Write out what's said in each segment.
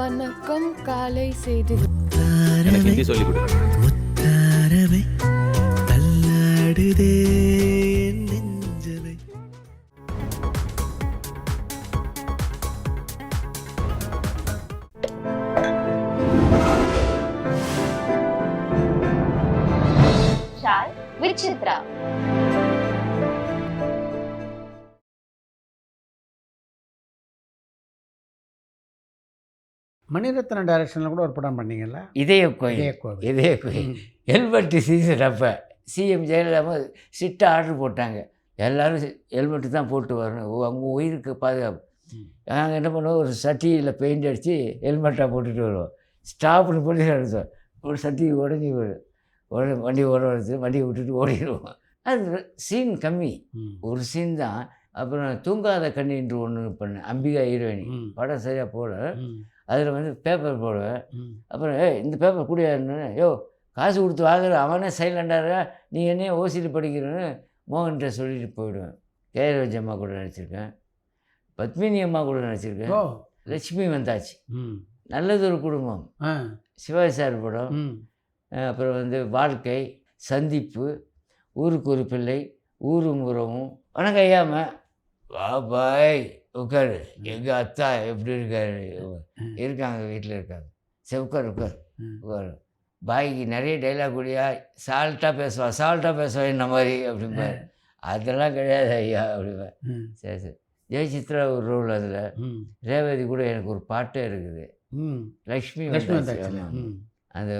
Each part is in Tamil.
வணக்கம் காலை செய்தி. எனக்கு ஹிந்தி சொல்லிக் கொடு. முத்தாரவை தள்ளாடுதே என் நெஞ்சவை. Chai with Chitra. மணிரத்னம் டைரக்ஷனில் கூட ஒரு படம் பண்ணீங்கல்ல, இதய கோயில். இதய கோவில். இதய கோயில் ஹெல்மெட்டு சீசன். அப்போ சிஎம் ஜெயலலிதா ஸ்ட்ரிக்டாக ஆர்டர் போட்டாங்க, எல்லோரும் ஹெல்மெட்டு தான் போட்டு வரணும், அவங்க உயிருக்கு பாதுகாப்பு. நாங்கள் என்ன பண்ணுவோம், ஒரு சட்டியில் பெயிண்ட் அடித்து ஹெல்மெட்டாக போட்டுட்டு வருவோம். ஸ்டாப்னு பண்ணி எடுத்தோம், ஒரு சட்டி உடஞ்சி வண்டி ஓட வரது, வண்டியை விட்டுட்டு ஓடிடுவோம். அது சீன் கம்மி, ஒரு சீன் தான். அப்புறம் தூங்காத கண்ணின்று ஒன்று பண்ணேன், அம்பிகா ஹீரோயினி. படம் சரியாக போட, அதில் பேப்பர் போடுவேன். அப்புறம் இந்த பேப்பர் கூடியாருன்னு, காசு கொடுத்து வாங்குற அவனே சைலண்டாக, நீ என்னையே ஓசியில் படிக்கிறேன்னு மோகன்கிட்ட சொல்லிட்டு போயிடுவேன். கேரவஜி அம்மா கூட நடிச்சிருக்கேன், பத்மினி அம்மா கூட நடிச்சிருக்கேன், லட்சுமி வந்தாச்சு, நல்லது ஒரு குடும்பம், சிவாஜி சார் படம். அப்புறம் வாழ்க்கை, சந்திப்பு, ஊருக்கு ஒரு பிள்ளை, ஊரும் உறவும். வணக்கம் ஐயாம, வா பாய் உட்காரு, எங்கள் அத்தா எப்படி இருக்காரு, இருக்காங்க வீட்டில் இருக்காங்க, சரி உட்கார் உட்காரு. பாய்க்கு நிறைய டைலாக் கூடியா, சால்ட்டாக பேசுவா இந்த மாதிரி அப்படிம்பார். அதெல்லாம் கிடையாது ஐயா அப்படிம்பேன். சரி சரி. ஜெயசித்ரா ஒரு ரோல், அதில் ரேவதி கூட எனக்கு ஒரு பாட்டே இருக்குது, லக்ஷ்மி. அந்த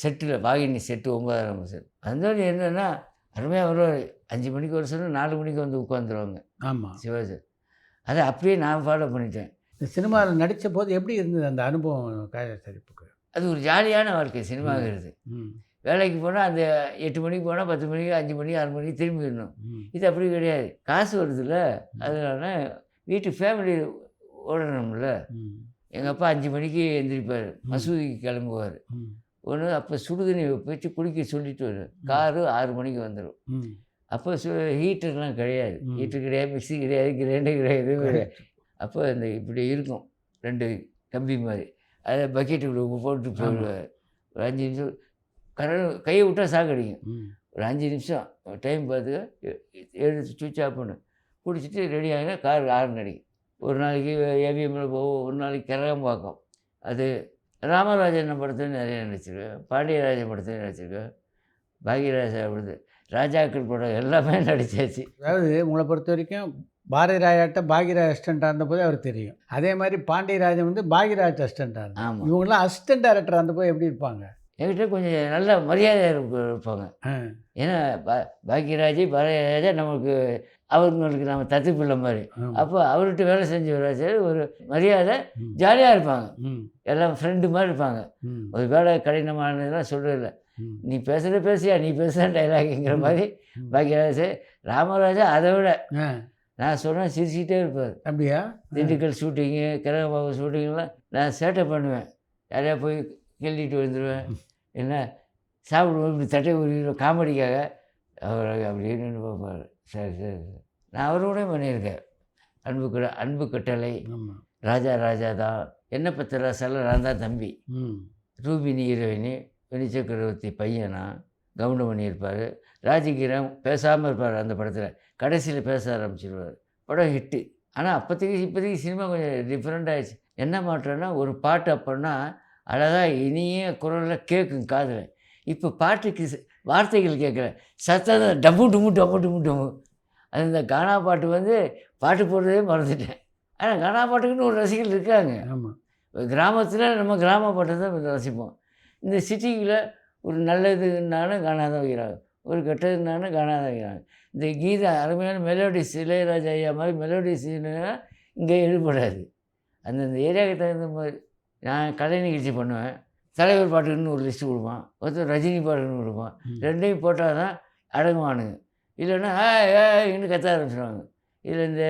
செட்டில் வாகினி செட்டு 9ஆம் செட். அதோடு என்னென்னா அருமையாக வருவார். 5 மணிக்கு ஒரு சொன்னால் 4 மணிக்கு உட்காந்துருவாங்க. ஆமாம், சிவாஜி. அதை அப்படியே நான் ஃபாலோ பண்ணிட்டேன். இந்த சினிமாவில் நடித்த போது எப்படி இருந்தது அந்த அனுபவம் சரிப்புக்கு? அது ஒரு ஜாலியான வாழ்க்கை சினிமாங்கிறது. வேலைக்கு போனால் அந்த 8 மணிக்கு போனால் 10 மணிக்கு 5 மணிக்கு 6 மணிக்கு திரும்பிடணும். இது அப்படி கிடையாது, காசு வருதுல்ல, அதனால வீட்டு ஃபேமிலி ஓடணும்ல. எங்கள் அப்பா 5 மணிக்கு எழுந்திரிப்பார், மசூதிக்கு கிளம்புவார். ஒன்று அப்போ சுடுதண்ணி வச்சு குளிக்க சொல்லிட்டு வருவார். காரு 6 மணிக்கு வந்துடும். அப்போ ஹீட்டர்லாம் கிடையாது, ஹீட்டர் கிடையாது, மிக்சி கிடையாது, கிரைண்டர் கிடையாது, கிடையாது. அப்போ அந்த இப்படி இருக்கும் 2 கம்பி மாதிரி, அதை பக்கெட்டுக்குள்ள போட்டு போயிடுவார். ஒரு 5 நிமிஷம் கையை விட்டால் சாக்கடிக்கும். ஒரு 5 நிமிஷம் டைம் பார்த்து எடுத்து சுவிட்ச் ஆஃப் பண்ணு, பிடிச்சிட்டு ரெடி ஆகினா கார் ஹார்ன் அடிக்கும். ஒரு நாளைக்கு ஏவிஎம்மில் போவோம், ஒரு நாளைக்கு கிரகம்பாக்கம். அது ராமராஜன் படத்தில் நிறைய நடிச்சிருக்கேன், பாண்டியராஜன் படத்தில் நடிச்சிருக்கேன், பாக்யராஜா படத்து, ராஜாக்கள் படம் எல்லாமே நடித்தாச்சு. அதாவது உங்களை பொறுத்த வரைக்கும் பாரதிராஜாட்ட பாக்யராஜ் அசிஸ்டண்ட்டாக இருந்தபோது அவர் தெரியும். அதே மாதிரி பாண்டியராஜன் பாக்யராஜ் அசிஸ்டண்ட்டாக இருந்தாங்க. ஆமாம், இவங்களாம் அசிஸ்டன்ட் டைரக்டர் இருந்தபோது எப்படி இருப்பாங்க? என்கிட்ட கொஞ்சம் நல்ல மரியாதையாக இருப்பாங்க. ஏன்னா பாக்யராஜ் பாரதிராஜா நமக்கு அவங்களுக்கு நம்ம தத்து பிள்ளை மாதிரி. அப்போ அவர்கிட்ட வேலை செஞ்சு வராச்சு, ஒரு மரியாதை, ஜாலியாக இருப்பாங்க, எல்லாம் ஃப்ரெண்டு மாதிரி இருப்பாங்க. ஒரு வேலை கடினமானதுலாம் சொல்கிறதில்ல, நீ பேசுகிற பேசியா, நீ பேசுகிற டைலாக்ங்கிற மாதிரி. பாக்யராஜ், ராமராஜா அதை விட நான் சொன்னேன் சிரிச்சிக்கிட்டே இருப்பார். அப்படியா? திண்டுக்கல் ஷூட்டிங்கு, கிரகபாபு ஷூட்டிங்கெலாம் நான் சேட்டை பண்ணுவேன், யாரையா போய் கிள்ளிட்டு வந்துடுவேன். என்ன சாப்பிடுவோம், இப்படி தட்டை உருவிடுவோம், காமெடிக்காக. அவர் அப்படின்னு பார்ப்பார். சரி சரி சரி. நான் அவரோட பண்ணியிருக்கேன். அன்பு கட்டளை, ராஜா ராஜா தான், என்ன பத்திரா செல்ல, நான் தான் தம்பி, ரூபினி ஹீரோயினி, வினி சக்கரவர்த்தி பையனா கவுண்டமணி இருப்பார், ராஜகிரம் பேசாமல் இருப்பார் அந்த படத்தில், கடைசியில் பேச ஆரம்பிச்சிடுவார். படம் ஹிட்டு. ஆனால் இப்போதைக்கு சினிமா கொஞ்சம் டிஃப்ரெண்ட் ஆகிடுச்சு. என்ன மாற்றம்னா, ஒரு பாட்டு அப்போன்னா அழகாக இனிய குரலில் கேட்கும் காதில். இப்போ பாட்டுக்கு வார்த்தைகள் கேட்குற சத்தம் டம்மு டும்மு டம்மு டும்மு டம்மு. அது இந்த கானா பாட்டு பாட்டு போடுறதே மறந்துட்டேன். ஆனால் கானா பாட்டுக்குன்னு ஒரு ரசிகர்கள் இருக்காங்க. ஆமாம், கிராமத்தில் நம்ம கிராம பாட்டை தான் ரசிப்போம். இந்த சிட்டியில் ஒரு நல்லதுன்னாலும் கானா தான் வைக்கிறாங்க, ஒரு கெட்டதுனாலும் கானா தான் வைக்கிறாங்க. இந்த கீதம் அருமையான மெலோடிஸ், இளையராஜா ஐயா மாதிரி மெலோடிஸ்னா இங்கே ஈடுபடாது. அந்தந்த ஏரியாவுக்கு தகுந்த மாதிரி. நான் கலை நிகழ்ச்சி பண்ணுவேன், தலைவர் பாட்டுக்குன்னு ஒரு லிஸ்ட்டு கொடுப்பான், ஒருத்தர் ரஜினி பாட்டுன்னு கொடுப்பான். ரெண்டையும் போட்டால் தான் அடங்குவானுங்க, இல்லைன்னா இன்னும் கத்த ஆரம்பிச்சிடுவாங்க. இதில் இந்த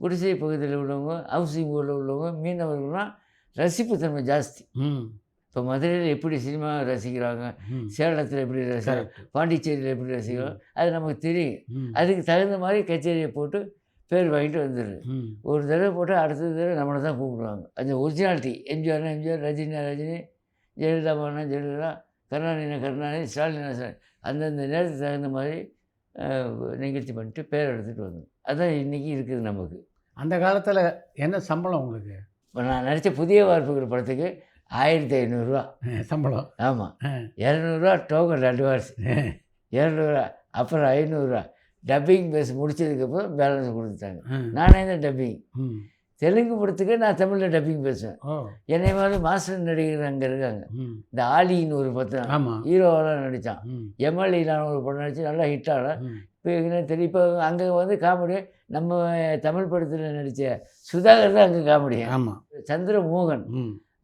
குடிசை பகுதியில் உள்ளவங்க, ஹவுசிங் போர்டில் உள்ளவங்க, மீனவர்கள்லாம் ரசிப்புத்தன்மை ஜாஸ்தி. இப்போ மதுரையில் எப்படி சினிமா ரசிக்கிறாங்க, சேலத்தில் எப்படி ரசிக்கிறாங்க, பாண்டிச்சேரியில் எப்படி ரசிக்கிறோம், அது நமக்கு தெரியும். அதுக்கு தகுந்த மாதிரி கச்சேரியை போட்டு பேர் வாங்கிட்டு வந்துடுது. ம். ஒரு தடவை போட்டால் அடுத்த தடவை நம்மளை தான் கூப்பிடுவாங்க. அந்த ஒரிஜினாலிட்டி எம்ஜிஆர்னா எம்ஜிஆர், ரஜினினா ரஜினி, ஜெயலலிதானா ஜெயலலிதா, கருணாநிதினா கருணாநிதி, ஸ்டாலினா ஸ்டாலின், அந்தந்த நேரத்துக்கு தகுந்த மாதிரி நிகழ்ச்சி பண்ணிட்டு பேர் எடுத்துகிட்டு வந்தோம். அதுதான் இன்றைக்கி இருக்குது நமக்கு. அந்த காலத்தில் என்ன சம்பளம் உங்களுக்கு? இப்போ நான் நடித்த புதிய வார்ப்புகள் படத்துக்கு 1500 சம்பளம். ஆமாம். 200 டோக்கன் அட்வான்ஸ், 200 அப்புறம் 500 டப்பிங் பேச முடிச்சதுக்கப்புறம் பேலன்ஸ் கொடுத்துட்டாங்க. நானே தான் டப்பிங். தெலுங்கு படத்துக்கு நான் தமிழில் டப்பிங் பேசுவேன். என்னை மாதிரி மாஸ்டர் நடிகர் அங்கே இருக்காங்க. இந்த ஆலின்னு ஒரு படம் ஆமாம், ஹீரோவெல்லாம் நடித்தான். எம்எல்ஏலான ஒரு படம் நடித்து நல்லா ஹிட் ஆகல. இப்போ என்ன தெரியும், இப்போ அங்கே வந்து காமெடி நம்ம தமிழ் படத்தில் நடித்த சுதாகர் தான் அங்கே காமெடி. ஆமாம். சந்திரமோகன்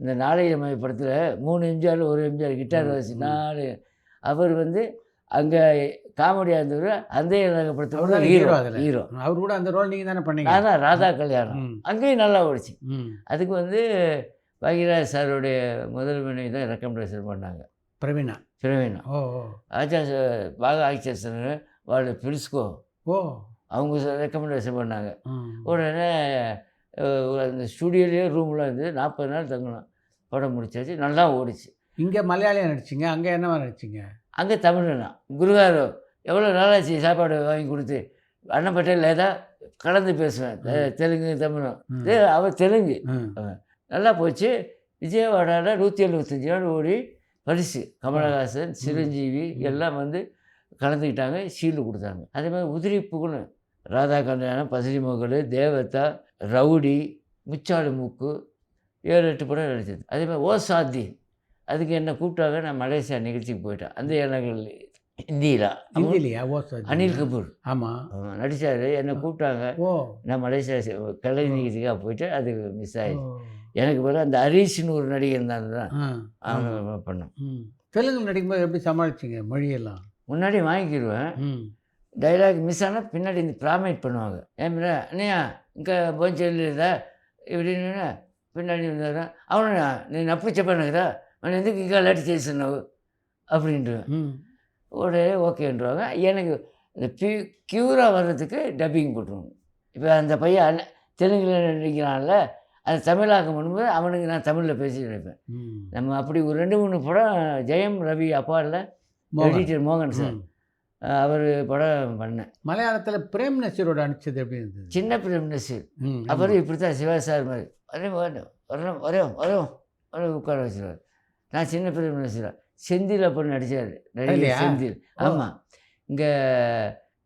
இந்த நாளைய மய படத்தில் 3 எம்ஜிஆர் ஒரு எம்ஜிஆர் கிட்டார் வாசி 4 அவர் வந்து அங்கே காமெடியாக இருந்தவர். அந்த படத்தோட ஹீரோ ஹீரோ அவர் கூட அந்த ரோல் நீங்கள் தானே பண்ணீங்க? நான் தான் ராதா கல்யாணம். அங்கேயும் நல்லா ஓடிச்சு. அதுக்கு வந்து பாக்யராஜ் சாருடைய முதல் மனைவி தான் ரெக்கமெண்டேஷன் பண்ணாங்க, பிரவீனா. ஆச்சா பாக ஆக்சர்ஸ் வாழ் பிரிஸ்கோ அவங்க ரெக்கமெண்டேஷன் பண்ணாங்க. உடனே அந்த ஸ்டூடியோலேயே ரூமில் வந்து 40 நாள் தங்கணும். படம் முடிச்சாச்சு, நல்லா ஓடிச்சு. இங்கே மலையாளியாக நடிச்சிங்க, அங்கே என்னவா நடிச்சிங்க? அங்கே தமிழ்னா குருகாரோ எவ்வளோ நாளாச்சு சாப்பாடு வாங்கி கொடுத்து. அண்ணன் பட்டேல் ஏதாவது கலந்து பேசுவேன், தெலுங்கு தமிழும். அவர் தெலுங்கு நல்லா போச்சு. விஜயவாடாவில் 175 நாள் ஓடி பரிசு கமலஹாசன், சிரஞ்சீவி எல்லாம் வந்து கலந்துக்கிட்டாங்க, ஷீல்டு கொடுத்தாங்க. அதே மாதிரி உதிரி புகழ், ராதா கல்யாணம், பசிரி மகள், தேவதா, ரவுடி, முச்சாடு மூக்கு 7-8 படம் நடிச்சது. அதே மாதிரி ஓ சாத்தி அதுக்கு என்னை கூப்பிட்டாங்க. நான் மலேசியா நிகழ்ச்சிக்கு போயிட்டேன். அந்த எனக்கு ஹிந்தியிலா அனில் கபூர் நடித்தார். என்னை கூப்பிட்டாங்க. நான் மலேசியா கலை நிகழ்ச்சிக்காக போயிட்டு அது மிஸ் ஆகிடுச்சு. எனக்கு பிறகு அந்த ஹரீஷ்னு ஒரு நடிகர் இருந்தாங்க தான் அவங்க பண்ணோம். தெலுங்கு நடிக்கும்போது எப்படி சமாளிச்சிங்க மொழியெல்லாம்? முன்னாடி வாங்கிக்கிடுவேன், டைலாக் மிஸ் ஆனால் பின்னாடி இந்த ப்ராமேட் பண்ணுவாங்க. ஏன் அண்ணையா இங்கே போஞ்சல்லிருந்தா இப்படின்னு பின்னாடி இருந்தா அவனா நீ நப்பு చెప్పానుకదా அவன் எதுக்கு இங்கே அல்லாட்டி చేస్తున్నావు அப்படின்ட்டுவேன். உடனே ஓகேன்றாங்க. எனக்கு இந்த க்யூராக வர்றதுக்கு டப்பிங் போட்டுருவாங்க. இப்போ அந்த பையன் தெலுங்கில் நடிக்கிறான்ல, அது தமிழாக்கம் பண்ணும்போது அவனுக்கு நான் தமிழில் பேசி நினைப்பேன். நம்ம அப்படி ஒரு 2-3 படம் ஜெயம் ரவி அப்பாவில் எடிட்டர் மோகன் சார் அவர் படம் பண்ணேன். மலையாளத்தில் பிரேம் நசீரோட அனுப்பிச்சது எப்படி இருந்தது? சின்ன பிரேம் நசீர் அப்புறம் இப்படி தான் சிவா சார் மாதிரி வரோம் உட்கார வச்சுருவார். நான் சின்ன பிரேம் நசீரா செந்தில் அப்போ நடித்தார், நடிகர் செந்தில். ஆமாம், இங்கே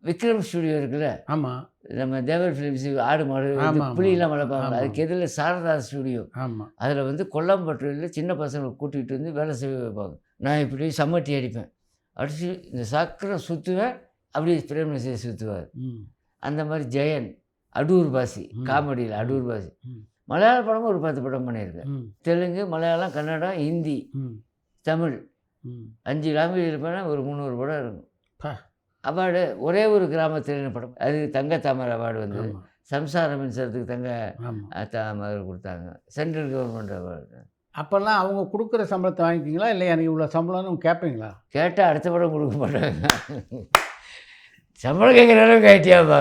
விக்ரம் ஸ்டுடியோ இருக்குல்ல, ஆமாம், நம்ம தேவர் ஃபிலிம்ஸ் ஆடு மாடு புளியெல்லாம் வளர்ப்பாங்க, அதுக்கு எதில் சாரதா ஸ்டுடியோ. ஆமாம், அதில் வந்து கொல்லாம்பட்டியில் சின்ன பசங்களை கூட்டிகிட்டு வந்து வேலை செய்ய வைப்பாங்க. நான் இப்படி சம்மட்டி அடிப்பேன், அடித்து இந்த சக்கரம் சுற்றுவேன், அப்படியே பிரேம் நசீர் சுற்றுவார். அந்த மாதிரி ஜெயன் அடூர் பாசி காமெடியில் அடூர் பாசி. மலையாள படமும் ஒரு 10 படம் பண்ணியிருக்கேன். தெலுங்கு, மலையாளம், கன்னடம், ஹிந்தி, தமிழ் 5 லாங்குவேஜ் இருப்பேன். ஒரு 300 படம் இருக்கும். அவார்டு ஒரே ஒரு கிராமத்தில் படம், அது தங்க தாமரை அவார்டு வந்து சம்சார மின்சாரத்துக்கு தங்க தாமரை கொடுத்தாங்க, சென்ட்ரல் கவர்மெண்ட் அவார்டு. அப்போல்லாம் அவங்க கொடுக்குற சம்பளத்தை வாங்கிக்கிங்களா இல்லை எனக்கு இவ்வளோ சம்பளம்னு கேட்பீங்களா? கேட்டால் அடுத்த படம் கொடுக்க மாட்டாங்க. சம்பளம் கேட்குற அளவுக்கு ஆகிட்டியாப்பா,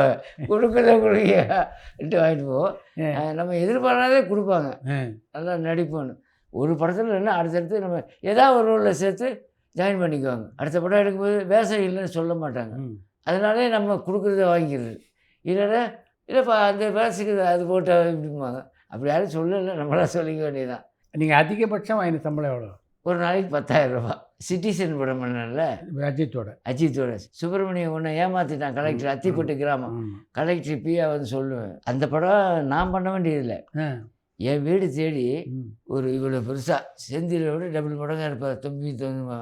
கொடுக்குறத கொடுக்கிட்டு வாங்கிட்டு போவோம். நம்ம எதிர்பாராதே கொடுப்பாங்க, நல்லா நடிப்போன்னு. ஒரு படத்தில் இல்லைன்னா அடுத்தடுத்து நம்ம ஏதாவது ஒரு ரோலில் சேர்த்து ஜாயின் பண்ணிக்குவாங்க. அடுத்த படம் எடுக்கும்போது வேஷம் இல்லைன்னு சொல்ல மாட்டாங்க. அதனாலே நம்ம கொடுக்குறத வாங்கிக்கிறது. இல்லைப்பா அந்த வேஷத்துக்கு அது போட்டால் இப்படிம்பாங்க. அப்படி யாரும் சொல்லலை, நம்மளாம் சொல்லிக்க வேண்டியதுதான். நீங்கள் அதிகபட்சம் வாங்கின சம்பளம் எவ்வளோ? ஒரு நாளைக்கு 10,000 ரூபா. சிட்டிசன் படம் பண்ணல அஜித்தோட சுப்பிரமணியம் ஒன்று ஏமாற்றிட்டான் கலெக்டர், அத்திப்பட்டு கிராமம் கலெக்டர் பியா வந்து சொல்லுவேன். அந்த படம் நான் பண்ண வேண்டியதில்லை, என் வீடு தேடி ஒரு இவ்வளோ பெருசாக செந்திலோட டபுள் மடங்காக இருப்பார், 90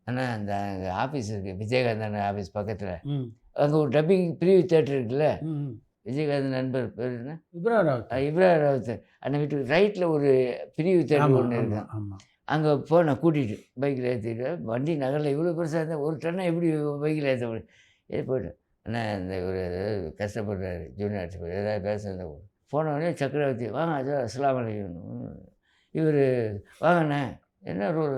ஆனால் அந்த அங்கே ஆஃபீஸ் இருக்குது விஜயகாந்த் ஆஃபீஸ் பக்கத்தில். அங்கே ஒரு டப்பிங் ப்ரீவியூ தேட்டர் இருக்குல்ல, விஜயகாந்த் நண்பர் பேர் என்ன, இப்ராஹிம் ராவத். அந்த வீட்டுக்கு ரைட்டில் ஒரு ப்ரீவியூ தேட்டர் ஒன்று இருக்கேன். அங்கே போனேன் கூட்டிகிட்டு பைக்கில் ஏற்றிட்டு, வண்டி நகரில் இவ்வளோ பெருசாக இருந்தால் ஒரு டன்னை எப்படி பைக்கில் ஏற்ற முடியும்? போய்ட்டேன். ஆனால் இந்த ஒரு கஷ்டப்படுறாரு ஜூனியர் ஆர்ட்ஸ் ஏதாவது பேசுகிறத போனோடனே சக்கரவர்த்தி வாங்க அஸ்ஸலாமு அலைக்கும். இவர் வாங்கண்ணே என்ன ரோல்?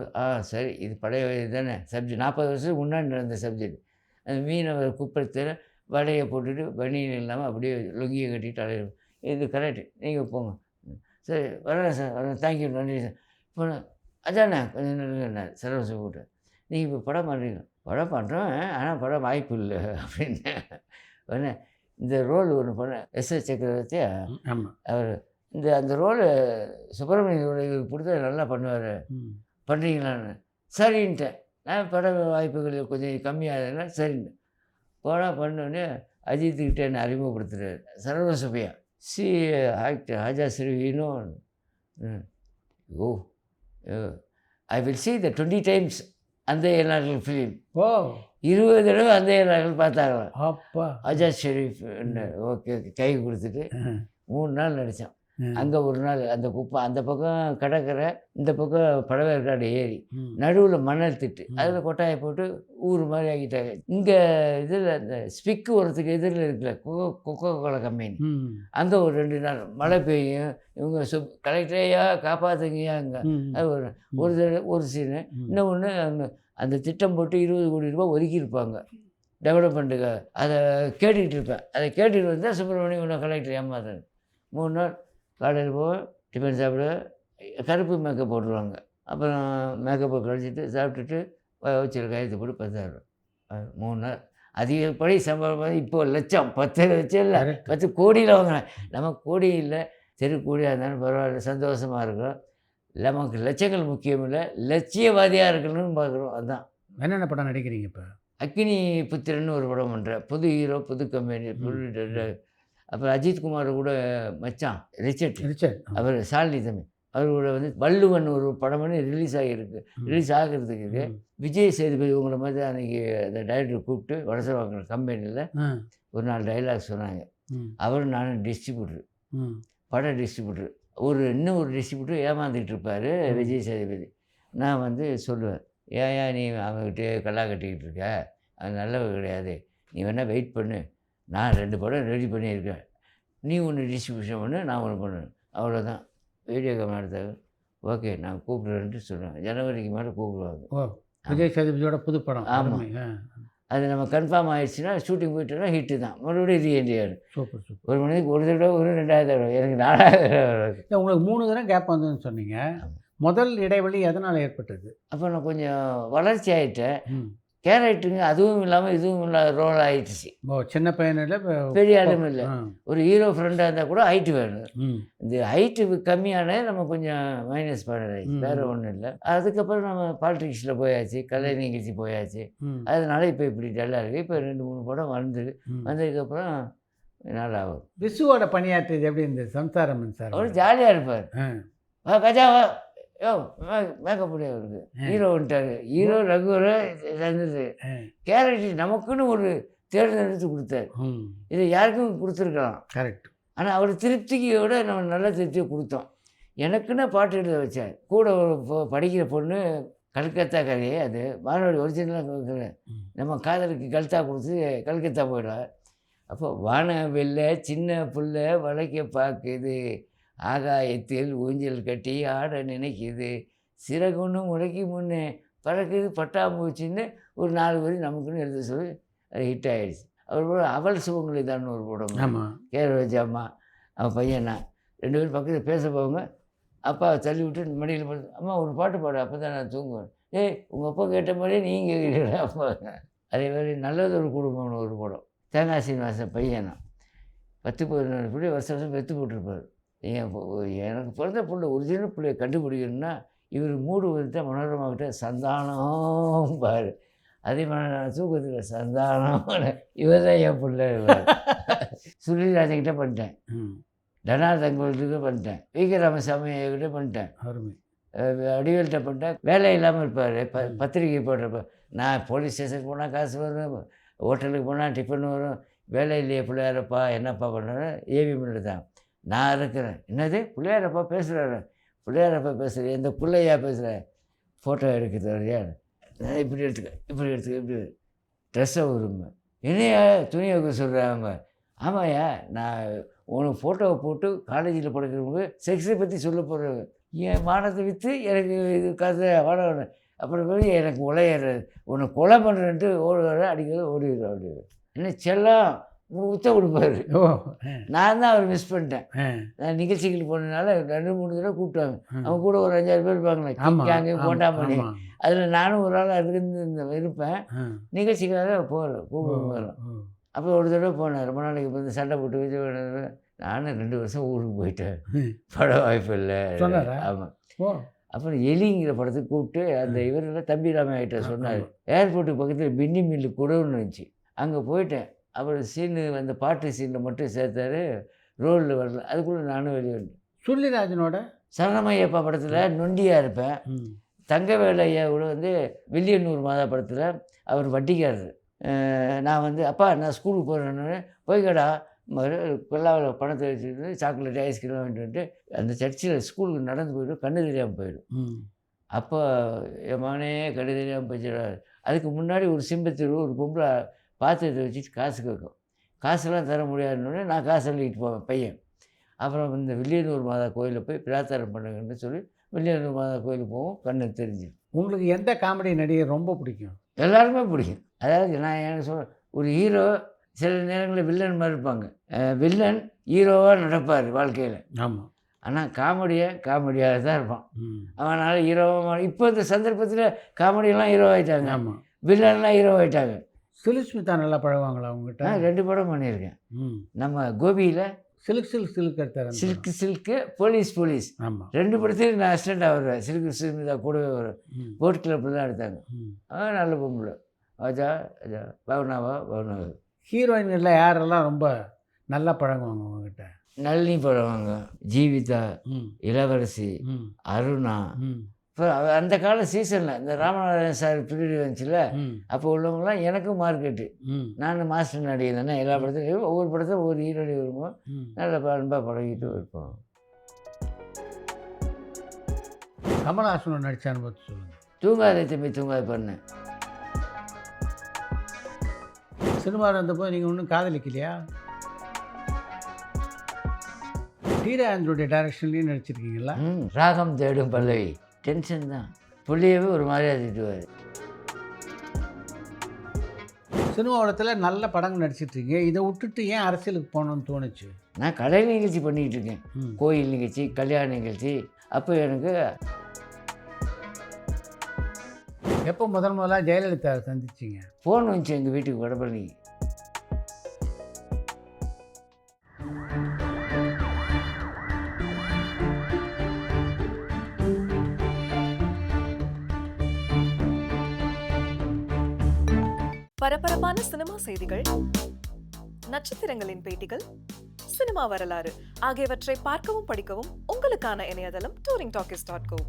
சரி, இது பழைய தானே சப்ஜெக்ட், 40 வருஷத்துக்கு முன்னாடி நடந்த சப்ஜெக்ட். அந்த மீனவர் குப்பத்தில் வடையை போட்டுட்டு பனியன் இல்லாமல் அப்படியே லுங்கியை கட்டிட்டு அலைய. இது கரெக்டு, நீங்கள் போங்க. சரி வரேன் சார், வரேன், தேங்க்யூ, நன்றி சார். போனேன். அதானே கொஞ்சம் நில்லுங்கண்ணா சரவச கூட்ட. நீங்கள் இப்போ படம் பண்ணுறீங்க. படம் பண்ணுறோம், ஆனால் படம் வாய்ப்பு இல்லை அப்படின்னு. உடனே இந்த ரோல் ஒன்று பண்ணேன், எஸ்.எஸ். சக்கரவர்த்தியா ஆமாம். அவர் அந்த ரோலு சுப்பிரமணியோட கொடுத்தா நல்லா பண்ணுவார், பண்ணுறீங்களான்னு. சரின்ட்டேன். நான் பட வாய்ப்புகள் கொஞ்சம் கம்மியாகுதுன்னா சரின்னு போனால் பண்ணோடனே அஜித்துக்கிட்ட என்னை அறிமுகப்படுத்துகிறார். சர்வசுபையா சி actor Haja Srivino. Oh I will see the 20 times அந்த நாட்கள் ஃபிலிம். ஓ 20 தடவை அந்த நாட்கள் பார்த்தாங்களாம். அப்பா. அஜாத் ஷெரீஃப். ஓகே ஓகே கை கொடுத்துட்டு 3 நாள் நடித்தான். அங்கே ஒரு நாள் அந்த குப்பை அந்த பக்கம் கடற்கரை, இந்த பக்கம் பழவேற்காடு ஏரி, நடுவில் மணல் திட்டு, அதில் கொட்டாயை போட்டு ஊர் மாதிரி ஆக்கிட்டாங்க. இங்கே இதில் இந்த ஸ்பிக்கு வரத்துக்கு எதிரில் இருக்குல்ல கொக்கோ கோலா கம்பெனி, அங்கே ஒரு 2 நாள் மழை பெய்யும். இவங்க கலெக்டரையா காப்பாற்றுங்கயா அங்கே. அது ஒரு சீனு. இன்னொன்று அந்த திட்டம் போட்டு 20 கோடி ரூபாய் ஒதுக்கியிருப்பாங்க டெவலப்மெண்ட்டுக்கு. அதை கேட்டுக்கிட்டு இருப்பேன். அதை கேட்டுக்கிட்டு வந்தால் சுப்பிரமணியம் இன்னும் கலெக்டர் ஏமாத்துறேன். 3 நாள் காலையில் போவேன், டிஃபன் சாப்பிட, கருப்பு மேக்கப் போட்டுருவாங்க. அப்புறம் மேக்கப்பை கழிச்சிட்டு சாப்பிட்டுட்டு வச்சிருக்க கையெழுத்து போட்டு 10,000. 3 நாள் அதிகப்படி சம்பளம். இப்போது லட்சம் 10 லட்சம் இல்லை, 10 கோடியில் வாங்கினேன். நம்ம கோடி இல்லை, தெரு கோடியாக இருந்தாலும் பரவாயில்ல, சந்தோஷமாக இருக்கிறோம். நமக்கு லட்சங்கள் முக்கியம் இல்லை, லட்சியவாதியாக இருக்கணும்னு பார்க்குறோம். அதுதான். என்னென்ன படம் நடிக்கிறீங்க இப்போ? அக்கினி புத்திரன்னு ஒரு படம் பண்ணுறேன். புது ஹீரோ, புது கம்பெனி, புது. அப்புறம் அஜித்குமார் கூட மச்சான் ரிச்சர்ட், அவர் சாலினி தம்பி, அவர் கூட வந்து வள்ளுவன் ஒரு படம் பண்ணி ரிலீஸ் ஆகிறதுக்கு இருக்குது. விஜய் சேதுபதி உங்களை மாதிரி அன்றைக்கி அந்த டைரக்டர் கூப்பிட்டு வடசரவாங்க கம்பெனியில் ஒரு 4 டைலாக் சொன்னாங்க. அவரும் நானும் டிஸ்ட்ரிபியூட்ரு, பட டிஸ்ட்ரிபியூட்ரு. இன்னும் ஒரு டிஸ்ட்ரிபியூட்டர் ஏமாந்துக்கிட்டு இருப்பார் விஜய் சேதுபதி. நான் வந்து சொல்லுவேன், ஏன் நீ அவங்ககிட்ட கல்லா கட்டிக்கிட்டு இருக்க, அது நல்லவ கிடையாது, நீ வேணால் வெயிட் பண்ணு, நான் 2 படம் ரெடி பண்ணியிருக்கேன், நீ ஒன்று டிஸ்ட்ரிபியூஷன் பண்ணு, நான் ஒன்று பண்ணுவேன், அவ்வளோதான். வீடியோ கேமரா எடுத்தாங்க. ஓகே நான் கூப்பிட்றேன்ட்டு சொல்லுவேன். ஜனவரிக்கு மேலே கூப்பிடுவாங்க. ஓ விஜய் சேதுபதியோட புது படம். ஆமாம், அது நம்ம கன்ஃபார்ம் ஆகிடுச்சுன்னா ஷூட்டிங் போயிட்டோன்னா ஹிட்டு தான். மறுபடியும் ரீஎன்ட்ரி. Super super. ஒரு மணிக்கு ஒரு தடவை ஒரு 2000 தடவை, எனக்கு 4000 தடவை. உங்களுக்கு 3 தடவை கேப் வந்ததுன்னு சொன்னீங்க. முதல் இடைவெளி எதனால் ஏற்பட்டது? அப்போ நான் கொஞ்சம் வளர்ச்சி ஆகிட்டேன். கேரக்டருங்க அதுவும் இல்லாமல் இதுவும் இல்லாத ரோல் ஆகிடுச்சு. சின்ன பையனில் பெரிய ஆளும் இல்லை. ஒரு ஹீரோ ஃப்ரெண்டாக இருந்தால் கூட ஹைட்டு வேணும். இந்த ஹைட்டு கம்மியான நம்ம கொஞ்சம் மைனஸ் பண்ணாச்சு, வேறு ஒன்றும் இல்லை. அதுக்கப்புறம் நம்ம பாலிடிக்ஸில் போயாச்சு, கலை நிகழ்ச்சி போயாச்சு. அதனால இப்போ இப்படி டல்லாக இருக்குது. இப்போ 2-3 படம் வந்ததுக்கப்புறம் நல்லா ஆகும். விசுவோட பணியாற்றியது எப்படி இருந்தது? சம்சாரம் சார் அவர் ஜாலியாக இருப்பார். கஜாவா யோ மேக்கப் முடியாது அவருக்கு. ஹீரோ வந்துட்டார், ஹீரோ ரகுவரை சேர்ந்தது. கேரக்டர் நமக்குன்னு ஒரு தேர்ந்தெடுத்து கொடுத்தார். இதை யாருக்கும் கொடுத்துருக்கலாம். கரெக்ட். ஆனால் அவர் திருப்தியோட நம்ம நல்ல திருப்தியை கொடுத்தோம். எனக்குன்னு பாட்டு எழுத வச்சார். கூட ஒரு படிக்கிற பொண்ணு கல்கத்தா கதையே, அது மாணவடி ஒரிஜினலாக நம்ம காதலுக்கு கல்தா கொடுத்து கல்கத்தா போயிடுவார். அப்போ வான வெள்ளை சின்ன புள்ள வளைக்க பார்க்குது, ஆகாயத்தில் ஊஞ்சல் கட்டி ஆட நினைக்குது, சிறகுன்னு முளைக்கு முன்னே பறக்குது பட்டாம்பூச்சின்னு ஒரு 4 வரி நமக்குன்னு எழுத சொல்லி அது ஹிட் ஆகிடுச்சு. அவர் கூட அவள் சுபங்களை தான் ஒரு படம். கேரவஜி அம்மா அவன் பையனா 2 பேரும் பக்கத்தில் பேச போவாங்க. அப்பாவை தள்ளி விட்டு மடியில் போட்டு, அம்மா ஒரு பாட்டு பாடு, அப்போ தான் நான் தூங்குவேன். ஏய் உங்கள் அப்பா கேட்ட மாதிரியே நீங்கள் கேட்குறீங்களா அப்பா. அதே மாதிரி நல்லது ஒரு குடும்பம்னு ஒரு படம். தேங்காய் சீனிவாசன் பையனா 10-14 பிள்ளை வருஷம் பெற்று போட்டிருப்பார். எனக்கு பிறந்த பிள்ளை ஒரிஜினல் பிள்ளையை கண்டுபிடிக்கணும்னா இவர் மூடு வந்துட்டு மனோரமாக்கிட்ட சந்தானம் பாரு. அதே மாதிரி நான் தூக்கத்தில் சந்தானம், இவர் தான் என் பிள்ளை. சுருளிராஜன்கிட்ட பண்ணிட்டேன், டனார் தங்கோல்கிட்ட பண்ணிட்டேன், வி.கே. ராமசாமிகிட்ட பண்ணிட்டேன், அடிவேல்கிட்ட பண்ணிட்டேன். வேலை இல்லாமல் இருப்பார், பத்திரிக்கை போடுறப்ப. நான் போலீஸ் ஸ்டேஷன் போனால் காசு வரும், ஹோட்டலுக்கு போனால் டிஃபன் வரும். வேலை இல்லையே பிள்ளையாரப்பா என்னப்பா பண்ணுறேன், ஏவிஎம்மில் தான் நான் இருக்கிறேன். என்னது பிள்ளையாரப்பா பேசுகிறாரு, பிள்ளையாரப்பா பேசுகிறேன், எந்த பிள்ளையா பேசுகிறேன், ஃபோட்டோ எடுக்கிறது வரையா, இப்படி இப்படி ட்ரெஸ்ஸை விரும்ப என்னையா துணி வைக்க சொல்கிறாங்க. ஆமாய்யா நான் உனக்கு ஃபோட்டோவை போட்டு காலேஜில் படிக்கிறவங்க செக்ஸை பற்றி சொல்ல போகிறவங்க, என் மானத்தை விற்று எனக்கு இது கதை வாடகை. அப்புறம் எனக்கு உலையிறது, உன்னை கொலை பண்ணுறேன்ட்டு ஓடுவார், அடிக்கிறது ஓடிடுவார். என்ன செல்லம் முத்த கொடுப்பாரு. ஓ நான் தான் அவர் மிஸ் பண்ணிட்டேன். ஆ. நான் நிகழ்ச்சிகள் போனதுனால 2-3 தடவை கூப்பிட்டாங்க. அவங்க கூட ஒரு 5-6 பேர் இருப்பாங்களே, ஆமா, கிங்காங்கு ஆமா, கோண்டாமணி. ஆமா. அதில் நானும் ஒரு ஆள் இருப்பேன். ஆ. நிகழ்ச்சிக்காக போகல, கூப்பிடும் வரும். ஓ. அப்போ ஒரு தடவை போனேன். ரொம்ப நாளைக்கு வந்து சண்டை போட்டு விஜய் நானும் 2 வருஷம் ஊருக்கு போயிட்டேன், பட வாய்ப்பு இல்லை. சொன்னாரா? ஆமாம். ஓ. அப்புறம் எலிங்கிற படத்துக்கு கூப்பிட்டு அந்த இவரெல்லாம் தம்பி ராமையிட்ட சொன்னார். ஏர்போர்ட்டுக்கு பக்கத்தில் பின்னி மில்லு குடவுன்னு இருந்துச்சு, அங்கே போயிட்டேன். அப்புறம் சீனு அந்த பாட்டு சீனில் மட்டும் சேர்த்தாரு, ரோலில் வரல. அதுக்குள்ளே நானும் வெளியே வந்தேன். சுருளிராஜனோட சரணமையப்பா படத்தில் நொண்டியாக இருப்பேன். ம். தங்கவேலு ஐயா கூட வந்து வில்லியனூர் மாதா படத்தில் அவர் வட்டிக்காரர். நான் வந்து அப்பா நான் ஸ்கூலுக்கு போகிறேன்னு போய்க்கடா கொல்லாவில் பணத்தை வச்சுட்டு சாக்லேட் ஐஸ்கிரீம் வாங்கிட்டு வந்துட்டு அந்த சர்ச்சில் ஸ்கூலுக்கு நடந்து போய்டும், கண்ணு தெரியாமல் போயிடும். ம். அப்போ என் மகனே கண்ணு தெரியாமல் போயிடுறா. அதுக்கு முன்னாடி ஒரு சிம்பத்தில் ஒரு பொம்பளை பாத்திரத்தை வச்சுட்டு காசு கேட்கும். காசெல்லாம் தர முடியாதுன்னு நான் காசு அள்ளிக்கிட்டு போவேன் பையன். அப்புறம் இந்த வில்லியனூர் மாதா கோயிலில் போய் பிரார்த்தனை பண்ணுங்கன்னு சொல்லி வில்லியனூர் மாதா கோயிலுக்கு போவோம், கண்ணு தெரிஞ்சு. உங்களுக்கு எந்த காமெடி நடிகர் ரொம்ப பிடிக்கும்? எல்லாருமே பிடிக்கும். அதாவது நான் எனக்கு சொல்கிறேன், ஒரு ஹீரோ சில நேரங்களில் வில்லன் மாதிரி இருப்பாங்க. வில்லன் ஹீரோவாக நடப்பார் வாழ்க்கையில். ஆமாம். ஆனால் காமெடியாக தான் இருப்பான். ம். அவனால் ஹீரோவாக இப்போ இந்த சந்தர்ப்பத்தில் காமெடியெல்லாம் ஹீரோ ஆகிட்டாங்க, ஆமாம். வில்லன்லாம் ஹீரோ ஆகிட்டாங்க. சிலுஸ்மிதா நல்லா பழகுவாங்களா அவங்ககிட்ட? நான் 2 படம் பண்ணியிருக்கேன். ம். நம்ம கோபியில் சிலுக்கு எடுத்தார். சில்க்கு போலீஸ் ஆமாம். 2 படத்துலையும் நான் அசிஸ்டண்ட்டாக வருவேன். சில்க்கு சுமிதா கூடவே வரும். ம். போட் கிளப்பில் தான் எடுத்தாங்க. ம். நல்ல பொம்பளை. அஜா பவுனாவா. ஹீரோயின்களில் யாரெல்லாம் ரொம்ப நல்லா பழகுவாங்க அவங்ககிட்ட? நளினி பழவாங்க, ஜீவிதா, ம். இளவரசி, ம். அருணா. ம். இப்போ அந்த கால சீசனில் இந்த ராமநாதன் சார் பீரியட் வந்துச்சுல, ம். அப்போ உள்ளவங்களாம் எனக்கும் மார்க்கெட்டு. ம். நான் மாஸ்டர் நடிகை தானே. எல்லா படத்துலையும் ஒவ்வொரு படத்தில் ஒவ்வொரு ஹீரோடி வருவோம். ம். நல்ல அன்பாக பழகிட்டு இருப்போம். கமல்ஹாசனோட நடிச்ச அனுபவத்தை சொல்லுங்கள். தூங்காதே தம்பி தூங்காத பண்ணேன். சினிமாவில் இருந்தபோது நீங்கள் ஒன்றும் காதலிக்கலையா? தீராஜனுடைய டைரக்ஷன்லேயும் நடிச்சிருக்கீங்களா? ராகம் தேடும் பல்லவி டென்ஷன் தான். புள்ளியவே ஒரு மாதிரியாக திட்டுவார். சினிமா உலகத்தில் நல்ல படங்கள் நடிச்சிட்ருக்கீங்க, இதை விட்டுட்டு ஏன் அரசியலுக்கு போகணுன்னு தோணுச்சு? நான் கலை நிகழ்ச்சி பண்ணிக்கிட்டு இருக்கேன், ம். கோயில் நிகழ்ச்சி, கல்யாண நிகழ்ச்சி. அப்போ எனக்கு எப்போ முதல்ல ஜெயலலிதா சந்திச்சிங்க? ஃபோன் வந்துச்சு எங்கள் வீட்டுக்கு வடபழனி. பரபரப்பான சினிமா செய்திகள், நட்சத்திரங்களின் பேட்டிகள், சினிமா வரலாறு ஆகியவற்றை பார்க்கவும் படிக்கவும் உங்களுக்கான இணையதளம் touringtalkies.co.